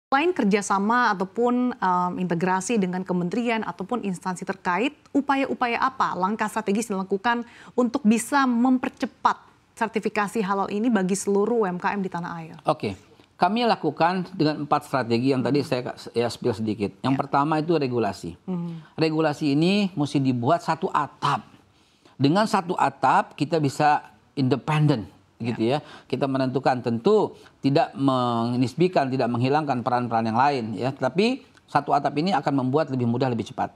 Selain kerjasama ataupun integrasi dengan kementerian ataupun instansi terkait, upaya-upaya apa langkah strategis dilakukan untuk bisa mempercepat sertifikasi halal ini bagi seluruh UMKM di tanah air? Oke, kami lakukan dengan 4 strategi yang tadi saya spill sedikit. Yang pertama itu regulasi. Regulasi ini mesti dibuat satu atap. Dengan satu atap kita bisa independen. Gitu ya, kita menentukan tentu tidak menisbikan, tidak menghilangkan peran-peran yang lain ya, tapi satu atap ini akan membuat lebih mudah, lebih cepat.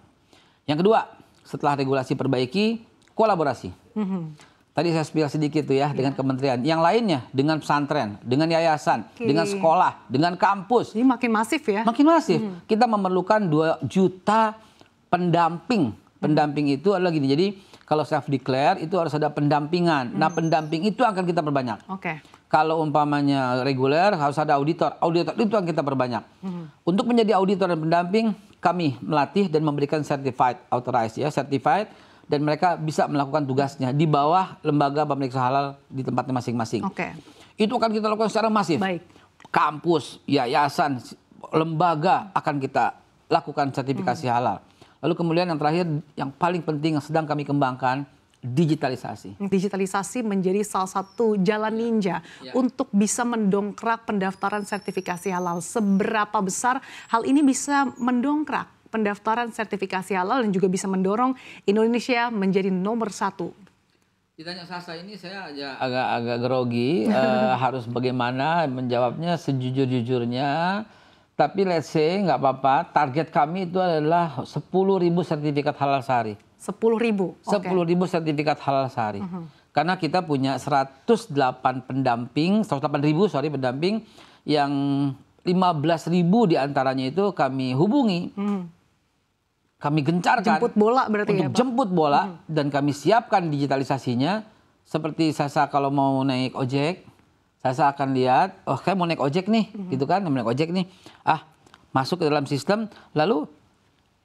Yang kedua, setelah regulasi perbaiki, kolaborasi. Tadi saya spill sedikit tuh ya dengan kementerian, yang lainnya dengan pesantren, dengan yayasan, dengan sekolah, dengan kampus. Ini makin masif ya? Makin masif. Kita memerlukan 2 juta pendamping. Pendamping itu adalah gini, jadi kalau self declare itu harus ada pendampingan. Nah, pendamping itu akan kita perbanyak. Kalau umpamanya reguler harus ada auditor. Auditor itu akan kita perbanyak. Untuk menjadi auditor dan pendamping, kami melatih dan memberikan certified, authorized ya, certified, dan mereka bisa melakukan tugasnya di bawah lembaga pemeriksa halal di tempatnya masing-masing. Itu akan kita lakukan secara masif. Kampus, yayasan, lembaga akan kita lakukan sertifikasi halal. Lalu kemudian yang terakhir, yang paling penting yang sedang kami kembangkan, digitalisasi. Digitalisasi menjadi salah satu jalan ninja untuk bisa mendongkrak pendaftaran sertifikasi halal. Seberapa besar hal ini bisa mendongkrak pendaftaran sertifikasi halal dan juga bisa mendorong Indonesia menjadi nomor 1? Ditanya Sasa ini saya agak grogi, harus bagaimana menjawabnya sejujur-jujurnya. Tapi let's say nggak apa-apa, target kami itu adalah 10.000 sertifikat halal sehari. 10.000? 10.000 sertifikat halal sehari. Karena kita punya 108 pendamping, 108.000 pendamping, yang 15.000 diantaranya itu kami hubungi. Kami gencarkan. Jemput bola berarti untuk ya Pak? Jemput bola dan kami siapkan digitalisasinya. Seperti Sasa kalau mau naik ojek, saya akan lihat, oh kayak mau naik ojek nih, gitu kan, mau naik ojek nih. Masuk ke dalam sistem, lalu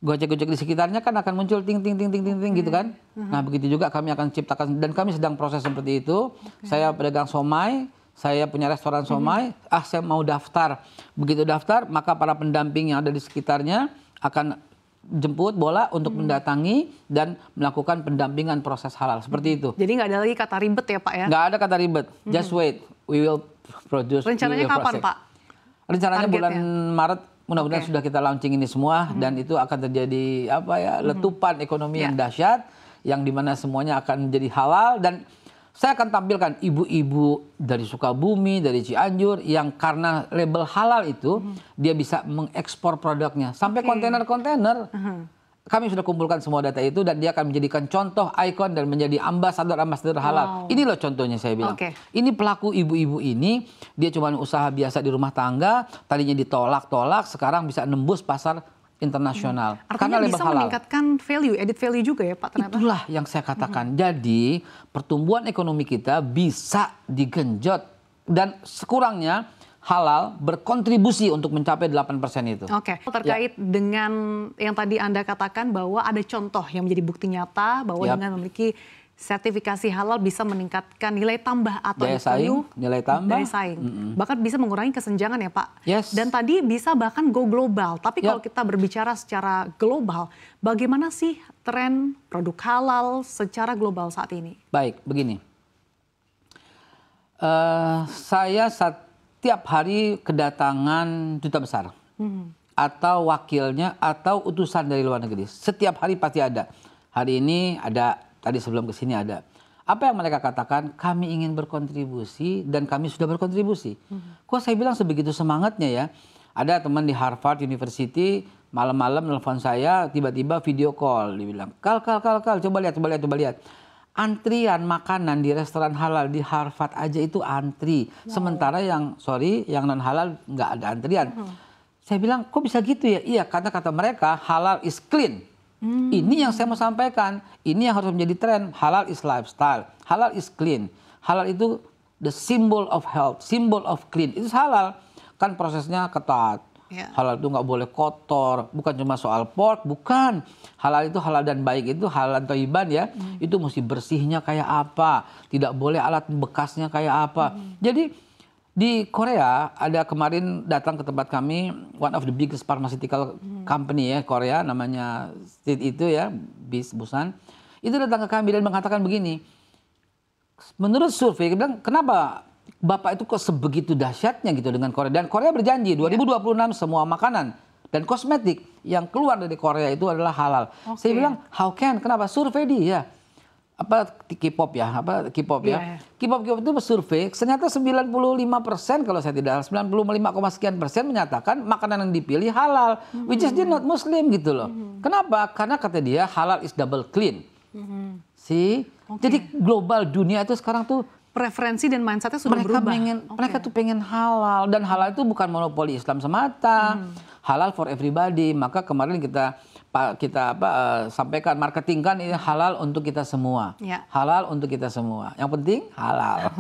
gojek-gojek di sekitarnya kan akan muncul ting ting ting ting ting ting gitu kan. Nah, begitu juga kami akan ciptakan, dan kami sedang proses seperti itu. Saya pedagang somai, saya punya restoran somai, saya mau daftar. Begitu daftar, maka para pendamping yang ada di sekitarnya akan jemput bola untuk mendatangi dan melakukan pendampingan proses halal. Seperti itu. Jadi nggak ada lagi kata ribet ya Pak ya? Nggak ada kata ribet. Just wait. We will produce. Rencananya kapan Pak? Rencananya bulan Maret. Mudah-mudahan sudah kita launching ini semua. Dan itu akan terjadi letupan ekonomi yang dahsyat. Yang dimana semuanya akan menjadi halal. Dan saya akan tampilkan ibu-ibu dari Sukabumi, dari Cianjur, yang karena label halal itu, dia bisa mengekspor produknya. Sampai kontainer-kontainer. Kami sudah kumpulkan semua data itu, dan dia akan menjadikan contoh, ikon, dan menjadi ambasador halal. Ini loh contohnya saya bilang. Ini pelaku ibu-ibu ini, dia cuma usaha biasa di rumah tangga, tadinya ditolak-tolak, sekarang bisa nembus pasar internasional. Artinya bisa meningkatkan value, added value juga ya Pak ternyata? Itulah yang saya katakan. Jadi pertumbuhan ekonomi kita bisa digenjot, dan sekurangnya halal berkontribusi untuk mencapai 8% itu. Terkait dengan yang tadi Anda katakan bahwa ada contoh yang menjadi bukti nyata bahwa dengan memiliki sertifikasi halal bisa meningkatkan nilai tambah atau daya saing, nilai tambah, daya saing. Bahkan bisa mengurangi kesenjangan ya Pak. Dan tadi bisa bahkan go global. Tapi kalau kita berbicara secara global, bagaimana sih tren produk halal secara global saat ini? Baik, begini. Saya setiap hari kedatangan duta besar atau wakilnya atau utusan dari luar negeri. Setiap hari pasti ada. Hari ini ada, tadi sebelum kesini ada. Apa yang mereka katakan? Kami ingin berkontribusi dan kami sudah berkontribusi. Kok saya bilang sebegitu semangatnya ya? Ada teman di Harvard University malam-malam nelfon saya, tiba-tiba video call, dia bilang, Kal, coba lihat. Antrian makanan di restoran halal di Harvard aja itu antri. Sementara yang non halal nggak ada antrian. Saya bilang, kok bisa gitu ya? Iya, karena kata mereka halal is clean. Ini yang saya mau sampaikan. Ini yang harus menjadi tren. Halal is lifestyle. Halal is clean. Halal itu the symbol of health, symbol of clean. Itu halal. Kan prosesnya ketat. Halal itu nggak boleh kotor, bukan cuma soal pork, bukan. Halal itu halal dan baik itu halal thayyiban ya. Itu mesti bersihnya kayak apa, tidak boleh alat bekasnya kayak apa. Jadi Di Korea ada kemarin datang ke tempat kami one of the biggest pharmaceutical company ya Korea namanya itu ya Busan. Itu datang ke kami dan mengatakan begini. Menurut survei dia bilang kenapa Bapak itu kok sebegitu dahsyatnya gitu dengan Korea, dan Korea berjanji 2026 semua makanan dan kosmetik yang keluar dari Korea itu adalah halal. Saya bilang how can, kenapa? Survei dia apa K-pop ya, K-pop itu bersurvei, ternyata 95% kalau saya tidak salah 95, sekian persen menyatakan makanan yang dipilih halal, which is dia not Muslim gitu loh. Kenapa? Karena kata dia halal is double clean. Jadi global dunia itu sekarang tuh preferensi dan mindsetnya sudah berubah. Mereka tuh pengen halal, dan halal itu bukan monopoli Islam semata, halal for everybody. Maka kemarin kita sampaikan marketingkan ini halal untuk kita semua, halal untuk kita semua. Yang penting halal.